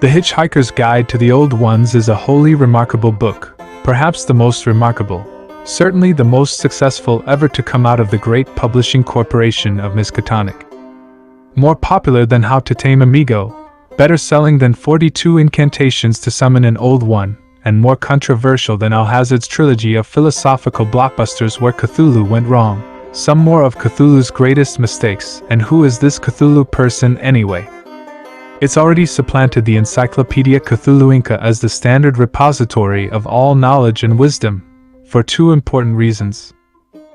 The Hitchhiker's Guide to the Old Ones is a wholly remarkable book, perhaps the most remarkable, certainly the most successful ever to come out of the great publishing corporation of Miskatonic. More popular than How to Tame Amigo, better selling than 42 Incantations to Summon an Old One, and more controversial than Alhazard's trilogy of philosophical blockbusters where Cthulhu went wrong, some more of Cthulhu's greatest mistakes, and who is this Cthulhu person anyway? It's already supplanted the Encyclopedia Cthulhuinca as the standard repository of all knowledge and wisdom, for two important reasons.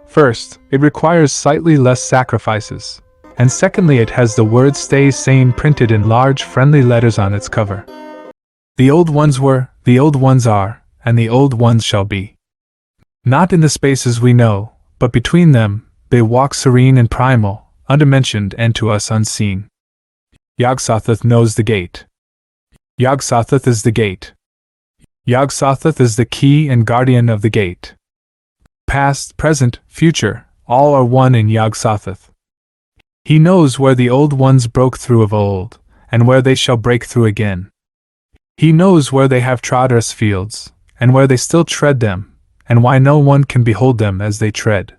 First, it requires slightly less sacrifices, and secondly it has the word "Stay Sane" printed in large friendly letters on its cover. The old ones were, the old ones are, and the old ones shall be. Not in the spaces we know, but between them, they walk serene and primal, undimensioned and to us unseen. Yog-Sothoth knows the gate. Yog-Sothoth is the gate. Yog-Sothoth is the key and guardian of the gate. Past, present, future, all are one in Yog-Sothoth. He knows where the old ones broke through of old, and where they shall break through again. He knows where they have trod earth's fields, and where they still tread them, and why no one can behold them as they tread.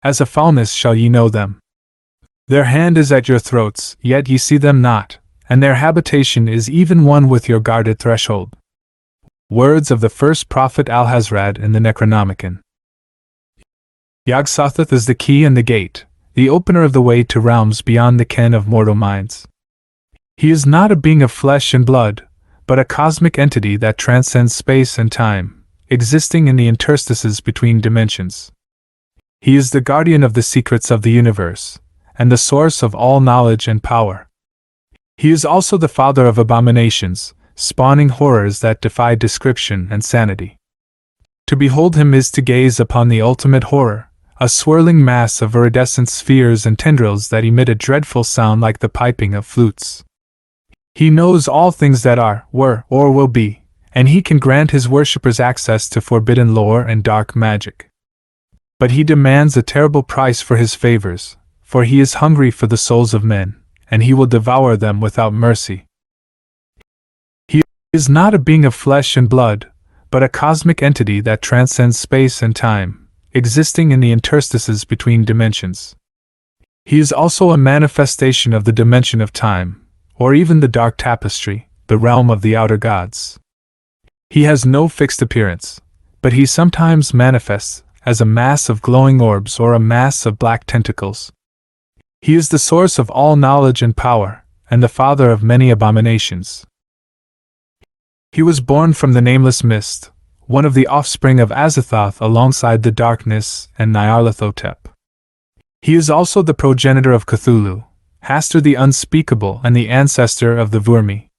As a foulness shall ye know them. Their hand is at your throats, yet ye see them not, and their habitation is even one with your guarded threshold. Words of the first prophet Alhazrad in the Necronomicon. Yog-Sothoth is the key and the gate, the opener of the way to realms beyond the ken of mortal minds. He is not a being of flesh and blood, but a cosmic entity that transcends space and time, existing in the interstices between dimensions. He is the guardian of the secrets of the universe, and the source of all knowledge and power. He is also the father of abominations, spawning horrors that defy description and sanity. To behold him is to gaze upon the ultimate horror, a swirling mass of iridescent spheres and tendrils that emit a dreadful sound like the piping of flutes. He knows all things that are, were, or will be, and he can grant his worshippers access to forbidden lore and dark magic. But he demands a terrible price for his favors, for he is hungry for the souls of men, and he will devour them without mercy. He is not a being of flesh and blood, but a cosmic entity that transcends space and time, existing in the interstices between dimensions. He is also a manifestation of the dimension of time, or even the dark tapestry, the realm of the outer gods. He has no fixed appearance, but he sometimes manifests as a mass of glowing orbs or a mass of black tentacles. He is the source of all knowledge and power, and the father of many abominations. He was born from the nameless mist, one of the offspring of Azathoth alongside the darkness and Nyarlathotep. He is also the progenitor of Cthulhu, Hastur the unspeakable and the ancestor of the Vurmi.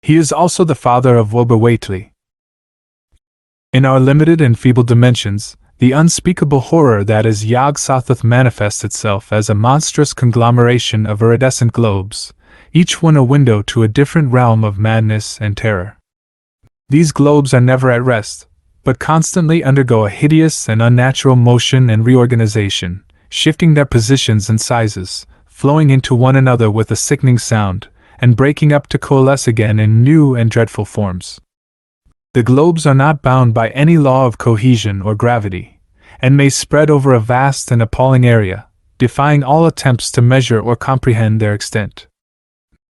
He is also the father of Woberwaitli. In our limited and feeble dimensions, the unspeakable horror that is Yog-Sothoth manifests itself as a monstrous conglomeration of iridescent globes, each one a window to a different realm of madness and terror. These globes are never at rest, but constantly undergo a hideous and unnatural motion and reorganization, shifting their positions and sizes, flowing into one another with a sickening sound, and breaking up to coalesce again in new and dreadful forms. The globes are not bound by any law of cohesion or gravity, and may spread over a vast and appalling area, defying all attempts to measure or comprehend their extent.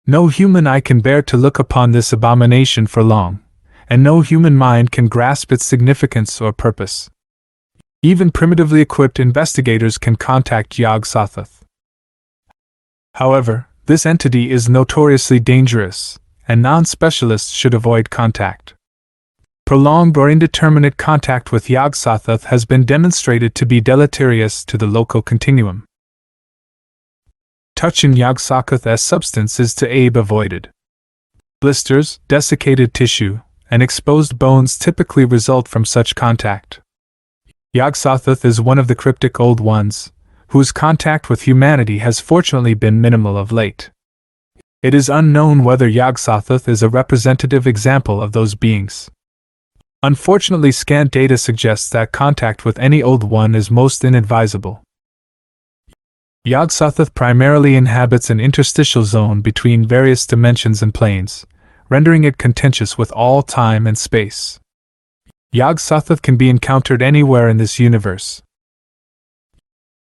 No human eye can bear to look upon this abomination for long, and no human mind can grasp its significance or purpose. Even primitively equipped investigators can contact Yog-Sothoth. However, this entity is notoriously dangerous, and non-specialists should avoid contact. Prolonged or indeterminate contact with Yog-Sothoth has been demonstrated to be deleterious to the local continuum. Touch in Yog-Sothoth as substance is to be avoided. Blisters, desiccated tissue, and exposed bones typically result from such contact. Yog-Sothoth is one of the cryptic old ones, whose contact with humanity has fortunately been minimal of late. It is unknown whether Yog-Sothoth is a representative example of those beings. Unfortunately, scant data suggests that contact with any old one is most inadvisable. Yog-Sothoth primarily inhabits an interstitial zone between various dimensions and planes, rendering it contentious with all time and space. Yog-Sothoth can be encountered anywhere in this universe.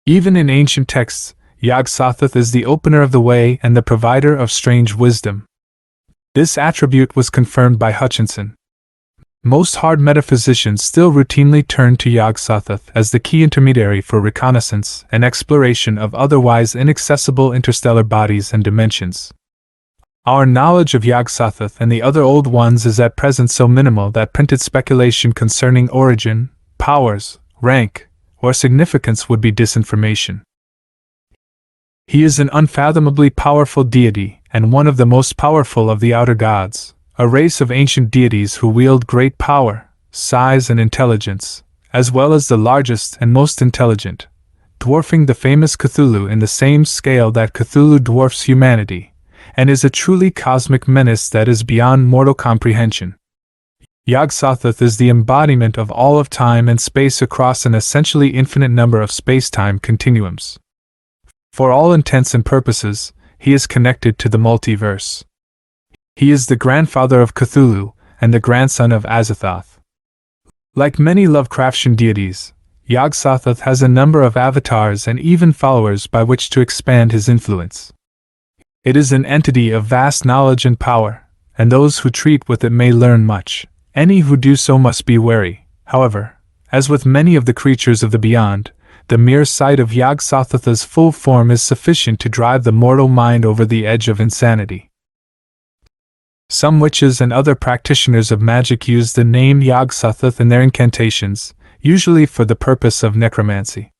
Even in ancient texts, Yog-Sothoth is the opener of the way and the provider of strange wisdom. This attribute was confirmed by Hutchinson. Most hard metaphysicians still routinely turn to Yog-Sothoth as the key intermediary for reconnaissance and exploration of otherwise inaccessible interstellar bodies and dimensions. Our knowledge of Yog-Sothoth and the other Old Ones is at present so minimal that printed speculation concerning origin, powers, rank, or significance would be disinformation. He is an unfathomably powerful deity and one of the most powerful of the outer gods, a race of ancient deities who wield great power, size, and intelligence, as well as the largest and most intelligent, dwarfing the famous Cthulhu in the same scale that Cthulhu dwarfs humanity, and is a truly cosmic menace that is beyond mortal comprehension. Yog-Sothoth is the embodiment of all of time and space across an essentially infinite number of space-time continuums. For all intents and purposes, he is connected to the multiverse. He is the grandfather of Cthulhu and the grandson of Azathoth. Like many Lovecraftian deities, Yog-Sothoth has a number of avatars and even followers by which to expand his influence. It is an entity of vast knowledge and power, and those who treat with it may learn much. Any who do so must be wary. However, as with many of the creatures of the beyond, the mere sight of Yog-Sothoth's full form is sufficient to drive the mortal mind over the edge of insanity. Some witches and other practitioners of magic use the name Yog-Sothoth in their incantations, usually for the purpose of necromancy.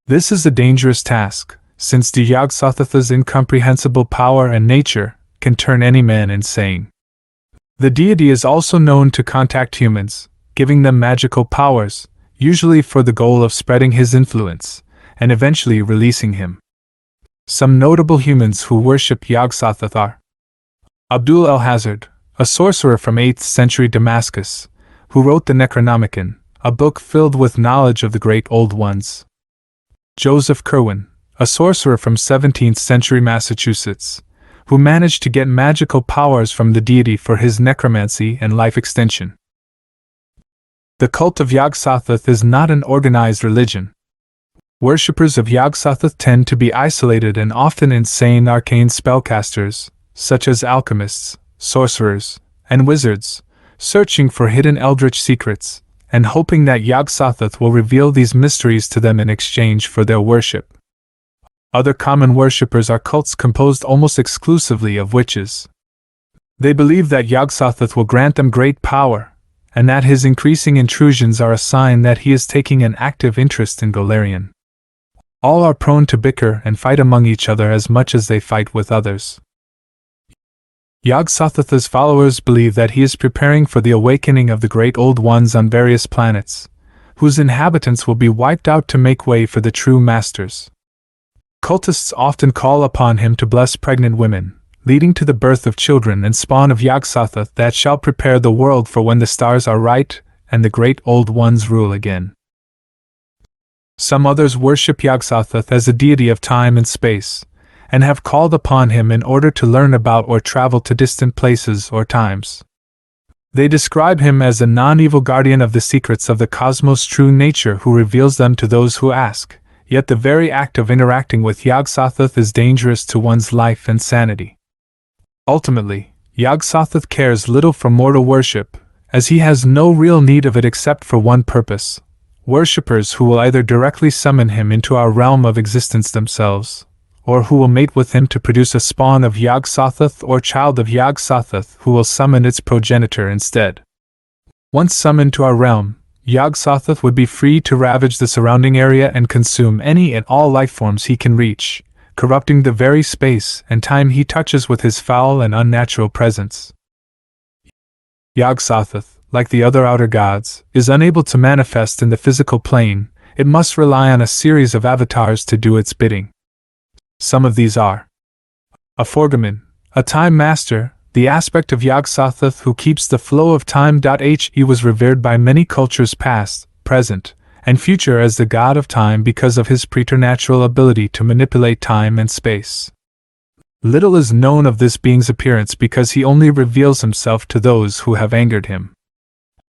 This is a dangerous task, since the Yog-Sothoth's incomprehensible power and nature can turn any man insane. The deity is also known to contact humans, giving them magical powers, usually for the goal of spreading his influence, and eventually releasing him. Some notable humans who worship Yog-Sothoth are Abdul el-Hazard, a sorcerer from 8th century Damascus, who wrote the Necronomicon, a book filled with knowledge of the great Old Ones. Joseph Curwen, a sorcerer from 17th century Massachusetts, who managed to get magical powers from the deity for his necromancy and life extension. The cult of Yog-Sothoth is not an organized religion. Worshippers of Yog-Sothoth tend to be isolated and often insane arcane spellcasters, such as alchemists, sorcerers, and wizards, searching for hidden eldritch secrets, and hoping that Yog-Sothoth will reveal these mysteries to them in exchange for their worship. Other common worshippers are cults composed almost exclusively of witches. They believe that Yog-Sothoth will grant them great power, and that his increasing intrusions are a sign that he is taking an active interest in Golarion. All are prone to bicker and fight among each other as much as they fight with others. Yog-Sothoth's followers believe that he is preparing for the awakening of the great Old Ones on various planets, whose inhabitants will be wiped out to make way for the true masters. Cultists often call upon him to bless pregnant women, leading to the birth of children and spawn of Yog-Sothoth that shall prepare the world for when the stars are right and the great Old Ones rule again. Some others worship Yog-Sothoth as a deity of time and space, and have called upon him in order to learn about or travel to distant places or times. They describe him as a non-evil guardian of the secrets of the cosmos' true nature who reveals them to those who ask, yet the very act of interacting with Yog-Sothoth is dangerous to one's life and sanity. Ultimately, Yog-Sothoth cares little for mortal worship, as he has no real need of it except for one purpose: worshippers who will either directly summon him into our realm of existence themselves, or who will mate with him to produce a spawn of Yog-Sothoth or child of Yog-Sothoth who will summon its progenitor instead. Once summoned to our realm, Yog-Sothoth would be free to ravage the surrounding area and consume any and all lifeforms he can reach, corrupting the very space and time he touches with his foul and unnatural presence. Yog-Sothoth, like the other outer gods, is unable to manifest in the physical plane. It must rely on a series of avatars to do its bidding. Some of these are a Forgaman, a time master, the aspect of Yog-Sothoth who keeps the flow of time. He was revered by many cultures past, present, and future as the god of time because of his preternatural ability to manipulate time and space. Little is known of this being's appearance because he only reveals himself to those who have angered him.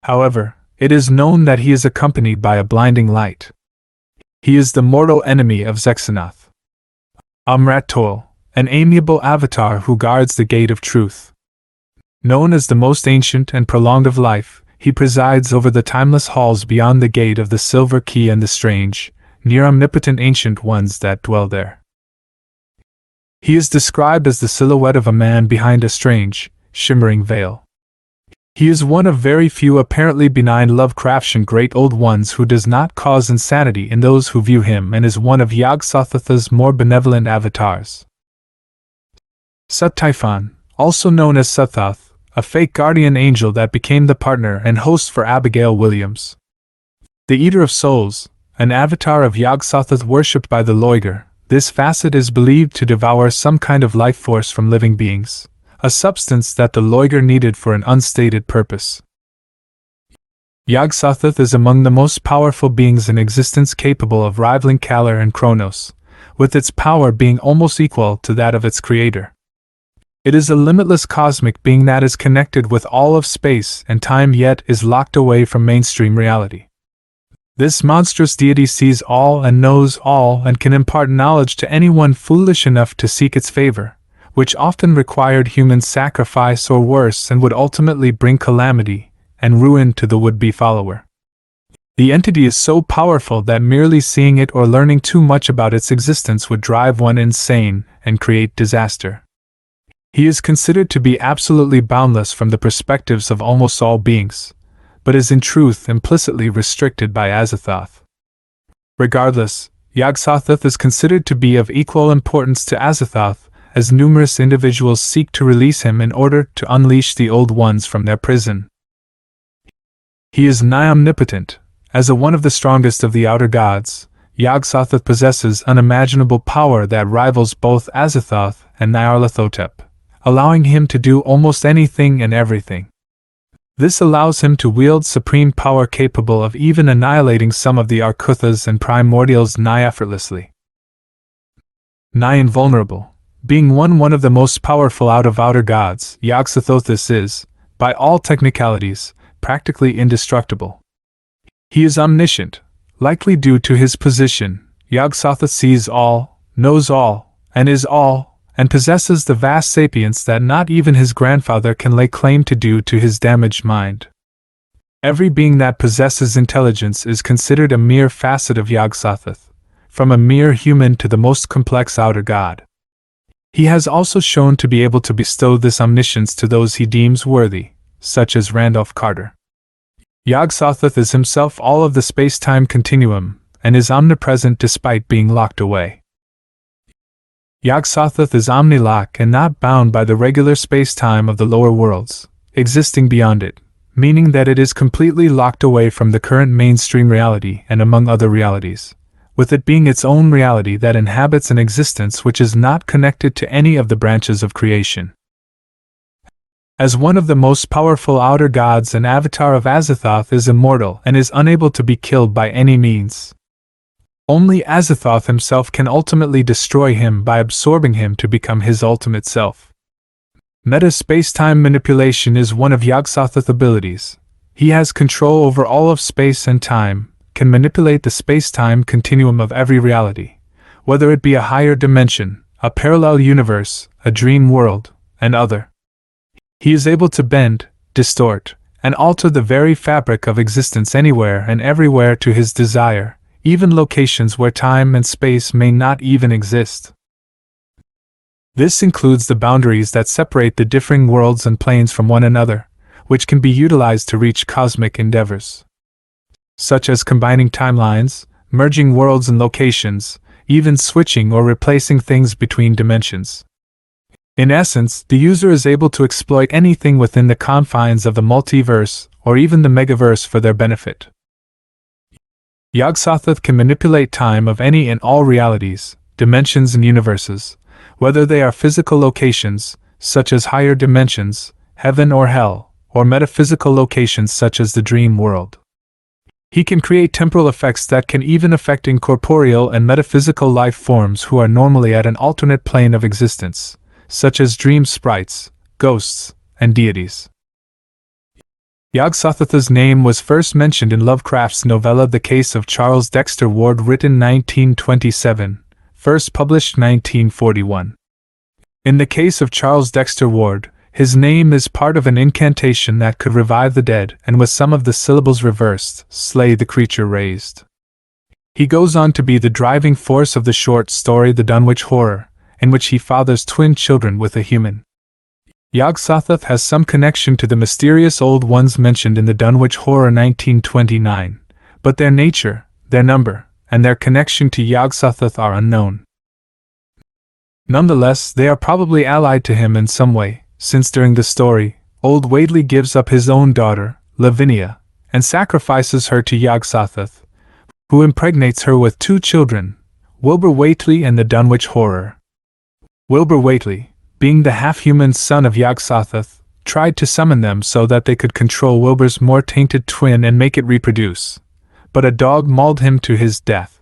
However, it is known that he is accompanied by a blinding light. He is the mortal enemy of Yog-Sothoth, Amrat-Tol, an amiable avatar who guards the gate of truth. Known as the most ancient and prolonged of life, he presides over the timeless halls beyond the gate of the Silver Key and the strange, near-omnipotent ancient ones that dwell there. He is described as the silhouette of a man behind a strange, shimmering veil. He is one of very few apparently benign Lovecraftian great old ones who does not cause insanity in those who view him and is one of Yog-Sothoth's more benevolent avatars. Yog-Sothoth, also known as Sothoth, a fake guardian angel that became the partner and host for Abigail Williams. The Eater of Souls, an avatar of Yog-Sothoth worshipped by the Loiger, this facet is believed to devour some kind of life force from living beings, a substance that the Loiger needed for an unstated purpose. Yog-Sothoth is among the most powerful beings in existence, capable of rivaling Kalar and Kronos, with its power being almost equal to that of its creator. It is a limitless cosmic being that is connected with all of space and time yet is locked away from mainstream reality. This monstrous deity sees all and knows all and can impart knowledge to anyone foolish enough to seek its favor, which often required human sacrifice or worse and would ultimately bring calamity and ruin to the would-be follower. The entity is so powerful that merely seeing it or learning too much about its existence would drive one insane and create disaster. He is considered to be absolutely boundless from the perspectives of almost all beings, but is in truth implicitly restricted by Yog-Sothoth. Regardless, Yog-Sothoth is considered to be of equal importance to Yog-Sothoth, as numerous individuals seek to release him in order to unleash the old ones from their prison. He is nigh omnipotent. As one of the strongest of the outer gods, Yog-Sothoth possesses unimaginable power that rivals both Yog-Sothoth and Nyarlathotep, allowing him to do almost anything and everything. This allows him to wield supreme power capable of even annihilating some of the Arkuthas and Primordials nigh effortlessly. Nigh invulnerable, being one of the most powerful out of outer gods, Yog-Sothoth is, by all technicalities, practically indestructible. He is omniscient, likely due to his position. Yog-Sothoth sees all, knows all, and is all, and possesses the vast sapience that not even his grandfather can lay claim to due to his damaged mind. Every being that possesses intelligence is considered a mere facet of Yog-Sothoth, from a mere human to the most complex outer god. He has also shown to be able to bestow this omniscience to those he deems worthy, such as Randolph Carter. Yog-Sothoth is himself all of the space-time continuum, and is omnipresent despite being locked away. Yog-Sothoth is omnilock and not bound by the regular space-time of the lower worlds, existing beyond it, meaning that it is completely locked away from the current mainstream reality and among other realities, with it being its own reality that inhabits an existence which is not connected to any of the branches of creation. As one of the most powerful outer gods, an avatar of Yog-Sothoth is immortal and is unable to be killed by any means. Only Yog-Sothoth himself can ultimately destroy him by absorbing him to become his ultimate self. Meta-space-time manipulation is one of Yog-Sothoth's abilities. He has control over all of space and time, can manipulate the space-time continuum of every reality, whether it be a higher dimension, a parallel universe, a dream world, and other. He is able to bend, distort, and alter the very fabric of existence anywhere and everywhere to his desire, even locations where time and space may not even exist. This includes the boundaries that separate the differing worlds and planes from one another, which can be utilized to reach cosmic endeavors, such as combining timelines, merging worlds and locations, even switching or replacing things between dimensions. In essence, the user is able to exploit anything within the confines of the multiverse or even the megaverse for their benefit. Yog-Sothoth can manipulate time of any and all realities, dimensions and universes, whether they are physical locations, such as higher dimensions, heaven or hell, or metaphysical locations such as the dream world. He can create temporal effects that can even affect incorporeal and metaphysical life forms who are normally at an alternate plane of existence, such as dream sprites, ghosts, and deities. Yog-Sothoth's name was first mentioned in Lovecraft's novella The Case of Charles Dexter Ward, written 1927, first published 1941. In The Case of Charles Dexter Ward, his name is part of an incantation that could revive the dead, and with some of the syllables reversed, slay the creature raised. He goes on to be the driving force of the short story The Dunwich Horror, in which he fathers twin children with a human. Yog-Sothoth has some connection to the mysterious old ones mentioned in the Dunwich Horror 1929, but their nature, their number, and their connection to Yog-Sothoth are unknown. Nonetheless, they are probably allied to him in some way, since during the story, old Whately gives up his own daughter, Lavinia, and sacrifices her to Yog-Sothoth, who impregnates her with two children, Wilbur Whately and the Dunwich Horror. Wilbur Whately, being the half-human son of Yog-Sothoth, tried to summon them so that they could control Wilbur's more tainted twin and make it reproduce, but a dog mauled him to his death.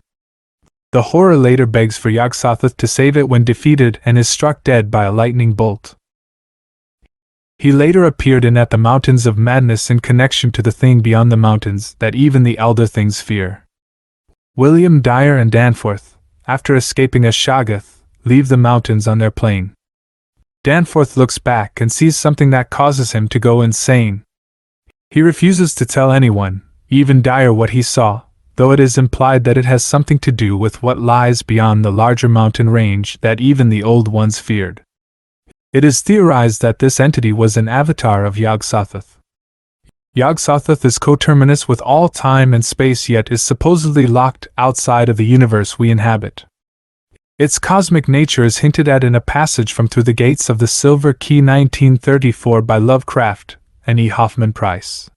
The Horror later begs for Yog-Sothoth to save it when defeated and is struck dead by a lightning bolt. He later appeared in At the Mountains of Madness in connection to the thing beyond the mountains that even the elder things fear. William Dyer and Danforth, after escaping a Shoggoth, leave the mountains on their plane. Danforth looks back and sees something that causes him to go insane. He refuses to tell anyone, even Dyer, what he saw, though it is implied that it has something to do with what lies beyond the larger mountain range that even the old ones feared. It is theorized that this entity was an avatar of Yog-Sothoth. Yog-Sothoth is coterminous with all time and space, yet is supposedly locked outside of the universe we inhabit. Its cosmic nature is hinted at in a passage from Through the Gates of the Silver Key 1934 by Lovecraft and E. Hoffman Price.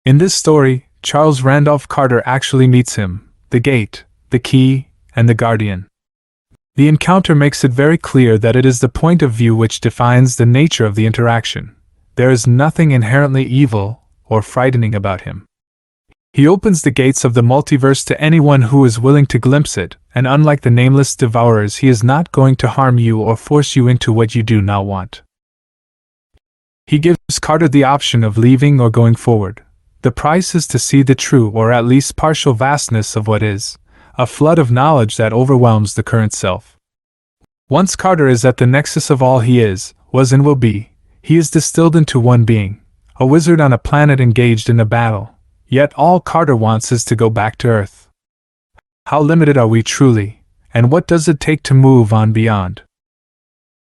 In this story, Charles Randolph Carter actually meets him, the gate, the key, and the guardian. The encounter makes it very clear that it is the point of view which defines the nature of the interaction. There is nothing inherently evil or frightening about him. He opens the gates of the multiverse to anyone who is willing to glimpse it, and unlike the nameless devourers, he is not going to harm you or force you into what you do not want. He gives Carter the option of leaving or going forward. The price is to see the true or at least partial vastness of what is, a flood of knowledge that overwhelms the current self. Once Carter is at the nexus of all he is, was and will be, he is distilled into one being, a wizard on a planet engaged in a battle. Yet all Carter wants is to go back to Earth. How limited are we truly, and what does it take to move on beyond?